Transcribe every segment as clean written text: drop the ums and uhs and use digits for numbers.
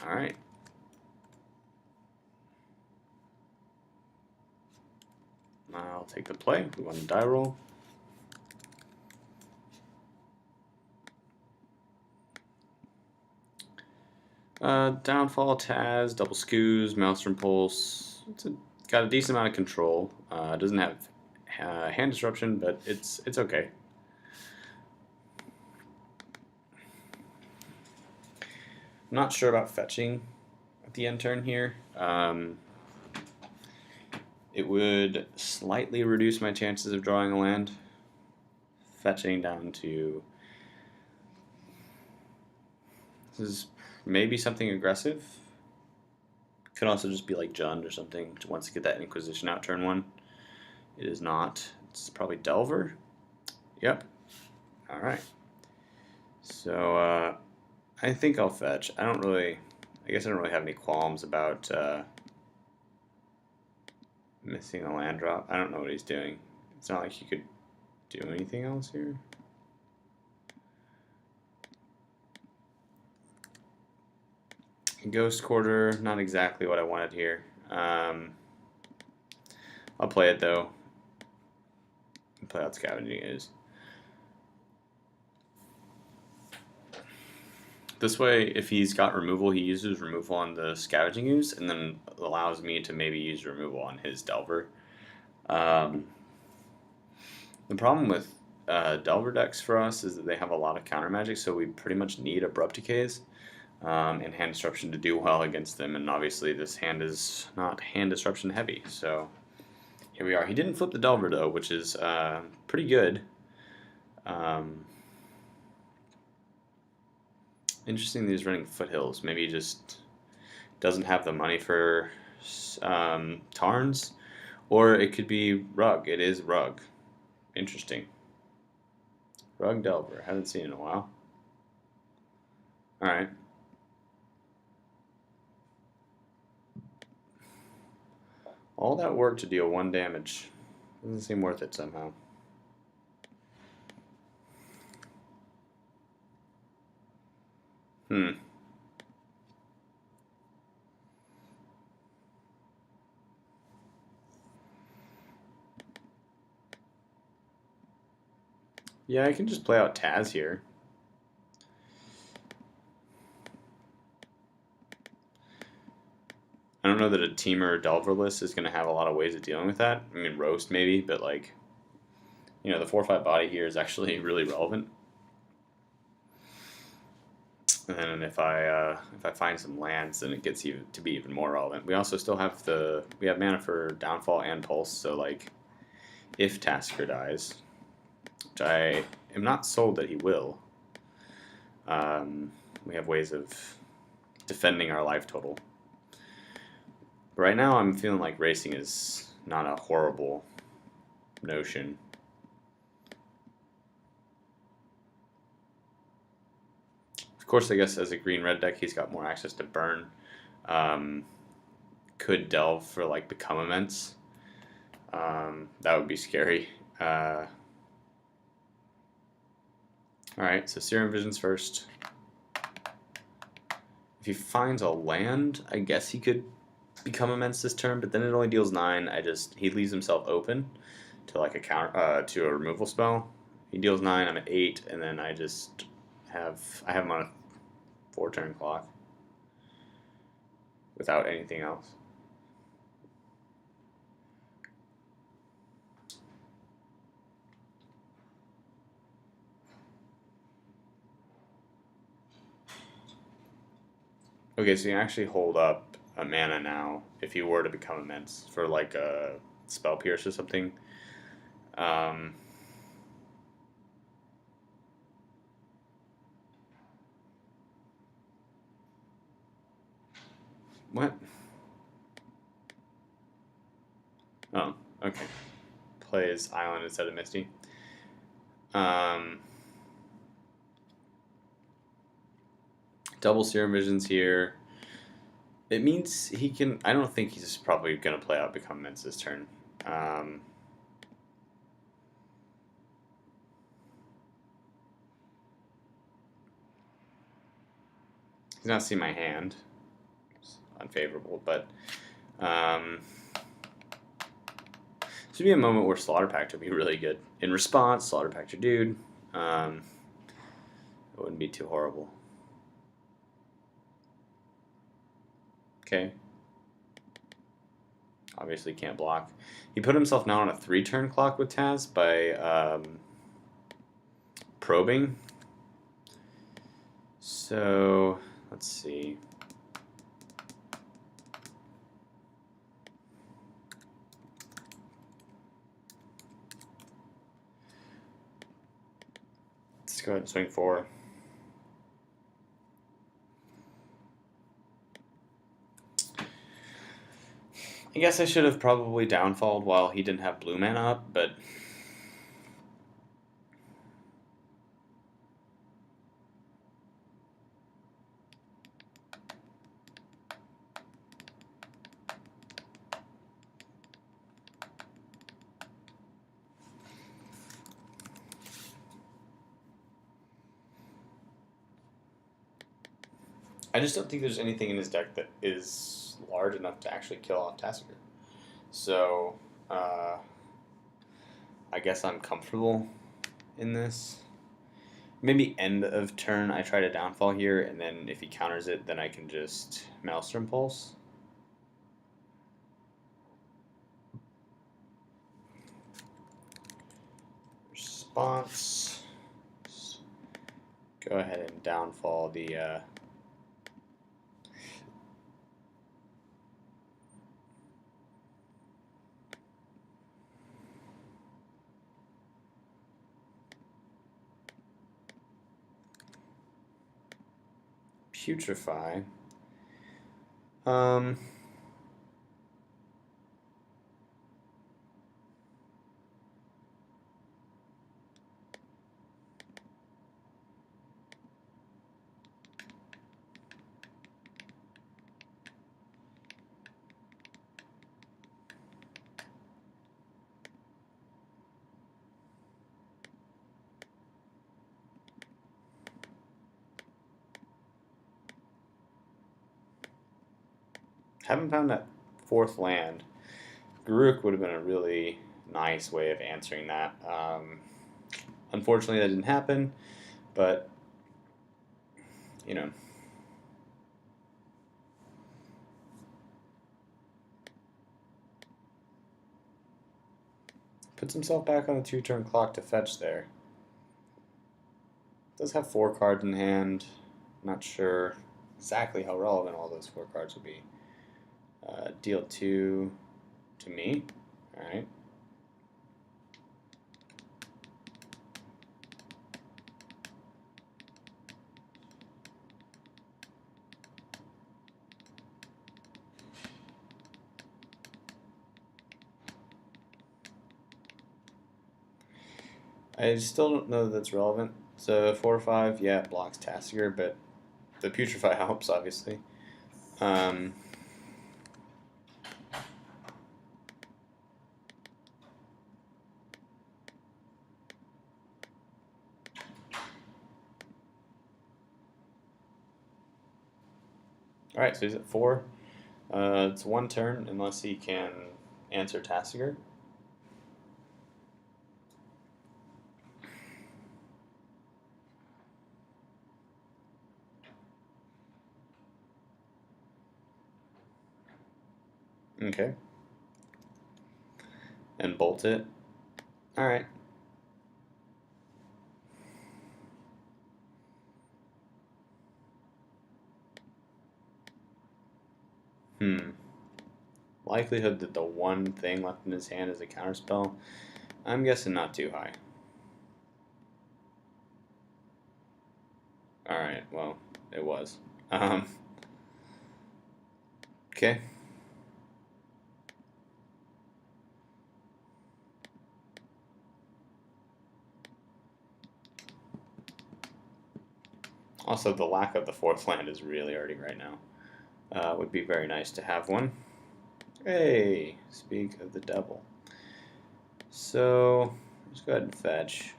Alright. I'll take the play. We want to die roll. Downfall, Taz, double skews, Maelstrom Pulse. Got a decent amount of control. Doesn't have hand disruption, but it's okay. I'm not sure about fetching at the end turn here. It would slightly reduce my chances of drawing a land. Fetching down to... This is maybe something aggressive. Could also just be like Jund or something. Wants to get that Inquisition out turn 1. It is not. It's probably Delver. Yep. Alright. So, I think I'll fetch. I guess I don't really have any qualms about missing a land drop. I don't know what he's doing. It's not like he could do anything else here. Ghost Quarter, not exactly what I wanted here. I'll play it though. Play out Scavenging Ooze. This way, if he's got removal, he uses removal on the Scavenging Ooze, and then allows me to maybe use removal on his Delver. The problem with Delver decks for us is that they have a lot of counter magic, so we pretty much need Abrupt Decays and Hand Disruption to do well against them, and obviously this hand is not Hand Disruption heavy, so here we are. He didn't flip the Delver though, which is pretty good. Interesting that he's running Foothills. Maybe he just doesn't have the money for Tarns, or it could be Rug. It is Rug. Interesting. Rug Delver. Haven't seen it in a while. Alright. All that work to deal 1 damage. Doesn't seem worth it somehow. Yeah, I can just play out Taz here. I don't know that a Temur or Delver list is going to have a lot of ways of dealing with that. I mean, Roast maybe, but like, the 4/5 body here is actually really relevant. And then if I find some lands, then it gets to be even more relevant. We also still have we have mana for Downfall and Pulse, so like, if Tasker dies, which I am not sold that he will, we have ways of defending our life total. But right now I'm feeling like racing is not a horrible notion. Of course, I guess as a green-red deck, he's got more access to burn. Could delve for like Become Immense. That would be scary. Alright, so Serum Visions first. If he finds a land, I guess he could Become Immense this turn, but then it only deals 9. He leaves himself open to like a counter to a removal spell. He deals 9, I'm at 8, and then I have him on a 4-turn clock without anything else. Okay, so you can actually hold up a mana now if he were to Become Immense for like a Spell Pierce or something. What? Oh, okay. Plays Island instead of Misty. Double Serum Visions here. It means he can... I don't think he's probably going to play out Become Immense this turn. He's not seen my hand. unfavorable, but this would be a moment where Slaughter Pact would be really good. In response, Slaughter Pact your dude. It wouldn't be too horrible. Okay. Obviously can't block. He put himself now on a 3-turn clock with Taz by probing. So, let's see. Let's go ahead and swing 4. I guess I should have probably downfalled while he didn't have blue mana up, but I just don't think there's anything in his deck that is large enough to actually kill off Tassiger. So, I guess I'm comfortable in this. Maybe end of turn I try to downfall here, and then if he counters it, then I can just Maelstrom Pulse. Response. Go ahead and downfall the Putrefy. Haven't found that 4th land. Garruk would have been a really nice way of answering that. Unfortunately, that didn't happen, but, you know. Puts himself back on a 2-turn clock to fetch there. Does have 4 cards in hand. Not sure exactly how relevant all those 4 cards would be. Deal 2 to me. Alright. I still don't know that that's relevant. So 4 or 5, yeah, it blocks Tassiger, but the Putrefy helps, obviously. Alright, so he's at 4. It's 1 turn unless he can answer Tassiger. Okay. And bolt it. Alright. Likelihood that the one thing left in his hand is a counterspell, I'm guessing not too high. Alright, well, it was. Okay. Also, the lack of the 4th land is really hurting right now. Would be very nice to have one. Hey, speak of the devil. So, let's go ahead and fetch.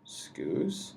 Scoos.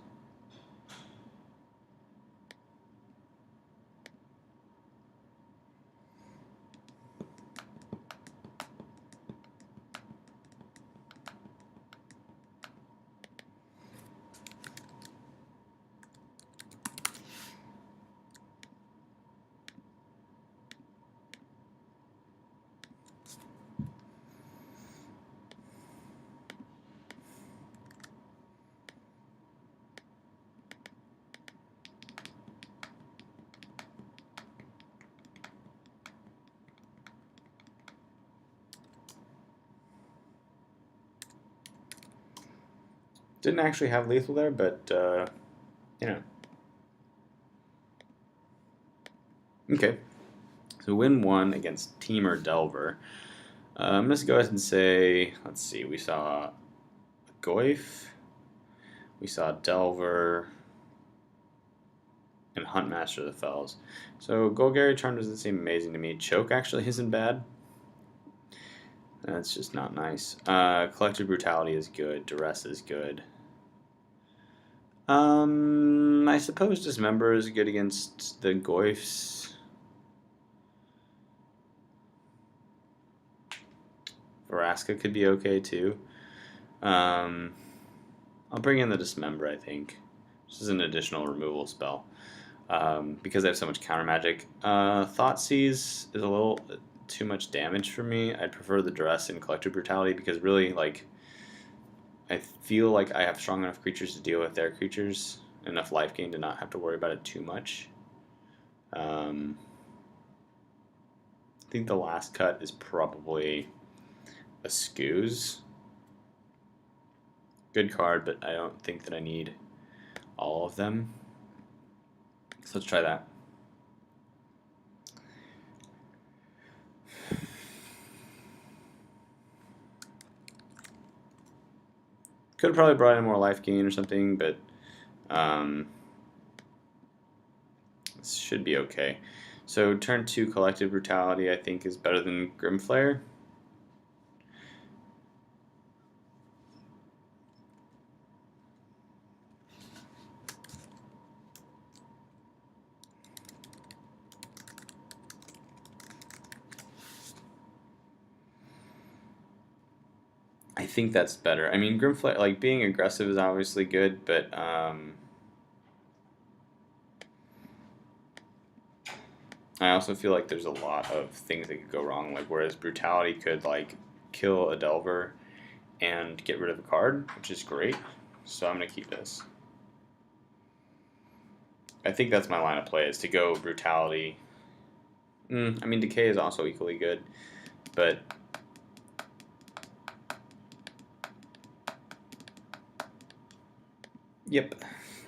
Didn't actually have lethal there, but, you know. Okay. So win 1 against Temur Delver. I'm going to go ahead and say, let's see, we saw Goyf, we saw Delver, and Huntmaster of the Fells. So Golgari Charm doesn't seem amazing to me. Choke actually isn't bad. That's just not nice. Collective Brutality is good. Duress is good. I suppose Dismember is good against the Goyfs. Veraska could be okay too. I'll bring in the Dismember, I think. This is an additional removal spell. Because I have so much counter magic. Thoughtseize is a little too much damage for me. I'd prefer the Duress and Collective Brutality because really, like, I feel like I have strong enough creatures to deal with their creatures, enough life gain to not have to worry about it too much. I think the last cut is probably a Scooze. Good card, but I don't think that I need all of them. So let's try that. Could have probably brought in more life gain or something, but this should be okay. So turn 2 Collective Brutality I think is better than Grimflare. I think that's better. I mean, Grimflare, like, being aggressive is obviously good, but I also feel like there's a lot of things that could go wrong. Like, whereas Brutality could, like, kill a Delver and get rid of a card, which is great. So I'm going to keep this. I think that's my line of play, is to go Brutality. I mean, Decay is also equally good, but yep,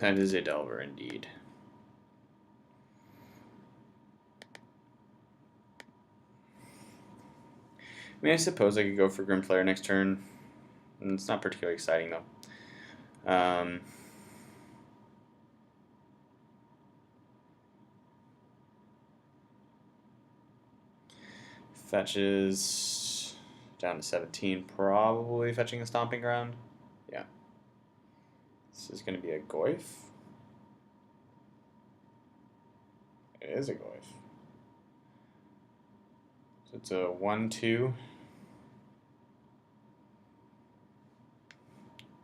that is a Delver indeed. I mean, I suppose I could go for Grimflare next turn. It's not particularly exciting, though. Fetches down to 17, probably fetching a Stomping Ground. Yeah. This is going to be a Goyf. It is a Goyf. So it's a 1-2.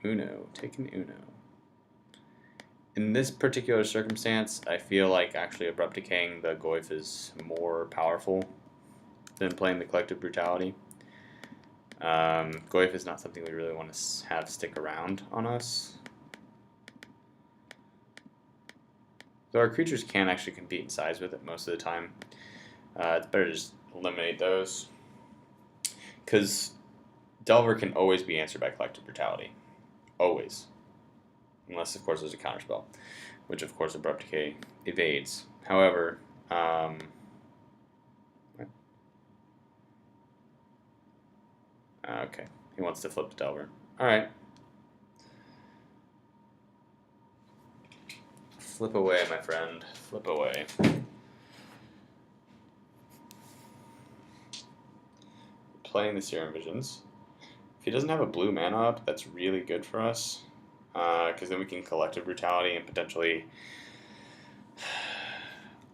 Uno. Take an Uno. In this particular circumstance, I feel like actually Abrupt Decaying the Goyf is more powerful than playing the Collective Brutality. Goyf is not something we really want to have stick around on us. So our creatures can actually compete in size with it most of the time. It's better to just eliminate those. Because Delver can always be answered by Collective Brutality. Always. Unless, of course, there's a counterspell. Which, of course, Abrupt Decay evades. However, okay. He wants to flip to Delver. Alright. Flip away, my friend. Flip away. Playing the Serum Visions. If he doesn't have a blue mana up, that's really good for us. Because then we can Collective Brutality and potentially...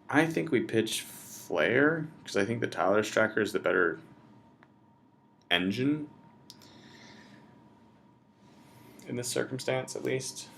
I think we pitch Flare, because I think the Tyler's Tracker is the better engine. In this circumstance, at least.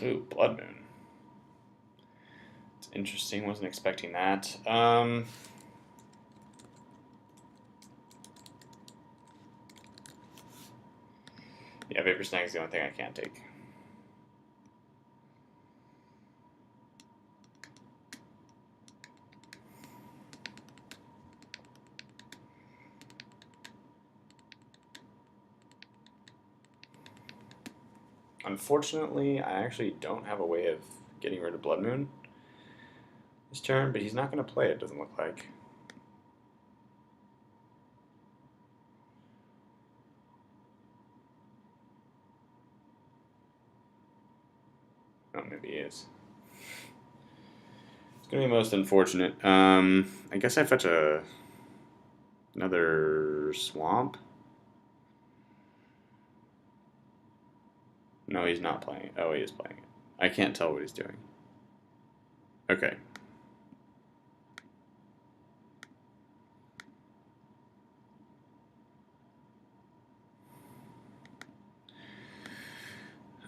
Ooh, Blood Moon. It's interesting. Wasn't expecting that. Yeah, Vapor Snag is the only thing I can't take. Unfortunately, I actually don't have a way of getting rid of Blood Moon this turn, but he's not going to play it, doesn't look like. Oh, maybe he is. It's going to be most unfortunate. I guess I fetch another Swamp. No, he's not playing it. Oh, he is playing it. I can't tell what he's doing. Okay.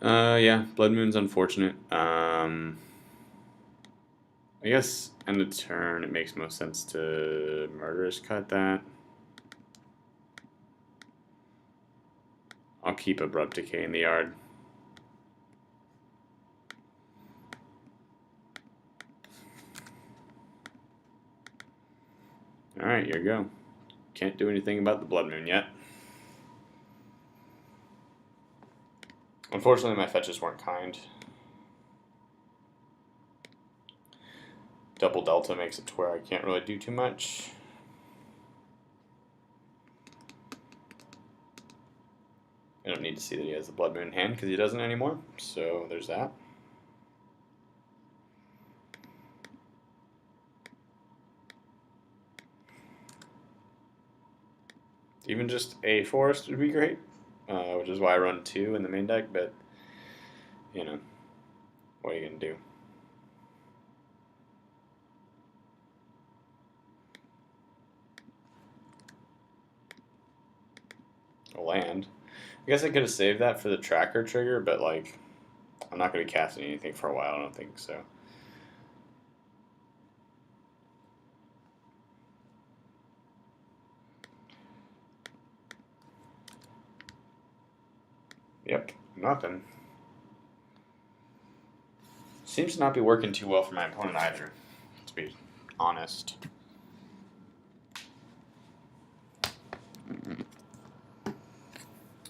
Yeah, Blood Moon's unfortunate. I guess end of turn it makes most sense to Murderous Cut that. I'll keep Abrupt Decay in the yard. Alright, here you go. Can't do anything about the Blood Moon yet. Unfortunately, my fetches weren't kind. Double Delta makes it to where I can't really do too much. I don't need to see that he has the Blood Moon in hand because he doesn't anymore. So there's that. Even just a forest would be great, which is why I run 2 in the main deck, but, you know, what are you going to do? A land. I guess I could have saved that for the tracker trigger, but, like, I'm not going to be casting anything for a while, I don't think so. Yep, nothing. Seems to not be working too well for my opponent either, to be honest.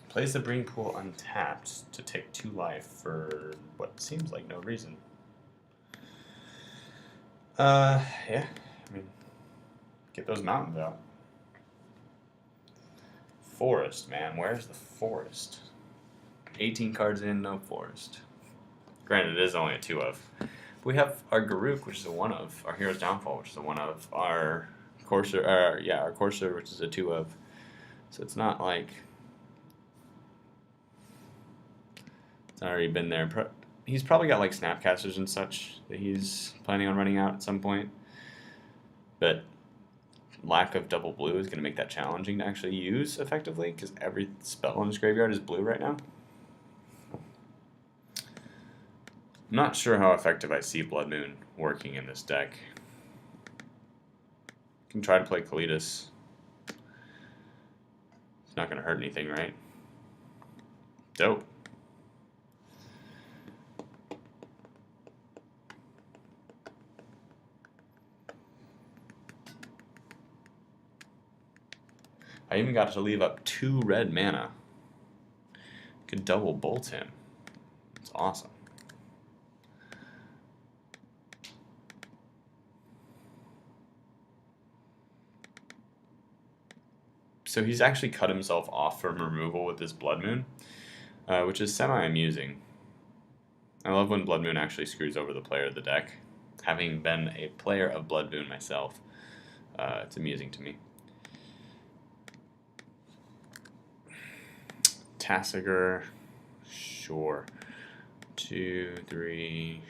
Plays the Breeding Pool untapped to take 2 life for what seems like no reason. Yeah, I mean, get those mountains out. Forest, man, where's the forest? 18 cards in, no forest. Granted, it is only a 2 of. But we have our Garruk, which is a 1 of. Our Hero's Downfall, which is a 1 of. Our Courser, our Courser, which is a 2 of. So it's not like it's already been there. He's probably got like Snapcasters and such that he's planning on running out at some point. But lack of double blue is going to make that challenging to actually use effectively because every spell in his graveyard is blue right now. I'm not sure how effective I see Blood Moon working in this deck. Can try to play Kalidas. It's not going to hurt anything, right? Dope. I even got to leave up 2 red mana. Could double bolt him. It's awesome. So he's actually cut himself off from removal with this Blood Moon, which is semi-amusing. I love when Blood Moon actually screws over the player of the deck. Having been a player of Blood Moon myself, it's amusing to me. Tassiger, sure. 2, 3,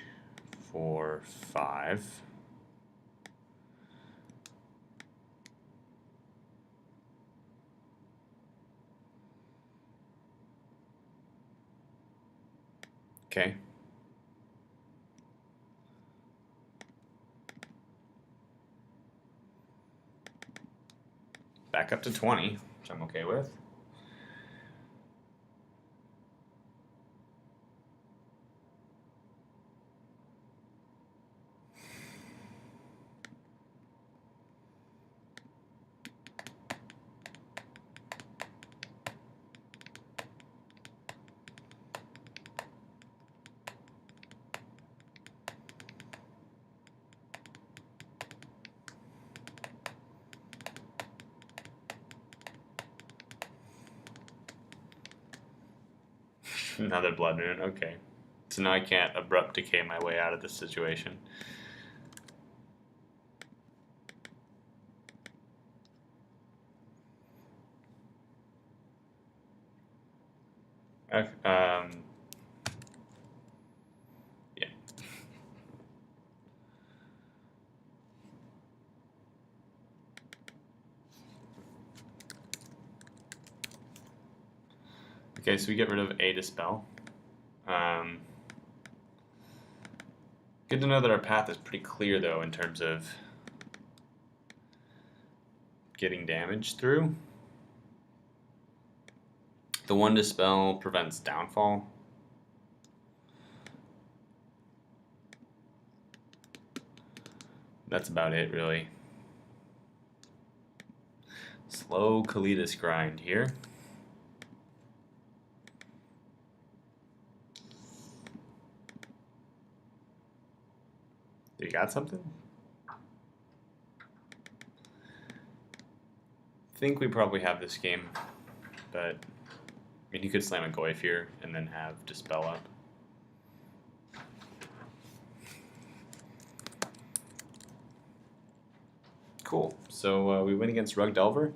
4, 5. Okay. back up to 20, which I'm okay with. Another Blood Rune, okay. So now I can't Abrupt Decay my way out of this situation. Yeah. Okay, so we get rid of a Dispel. Good to know that our path is pretty clear, though, in terms of getting damage through. The one Dispel prevents downfall. That's about it, really. Slow Kalidas grind here. You got something? I think we probably have this game, but I mean, you could slam a Goyf here and then have Dispel up. Cool. So we win against Rug Delver.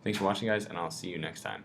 Thanks for watching, guys, and I'll see you next time.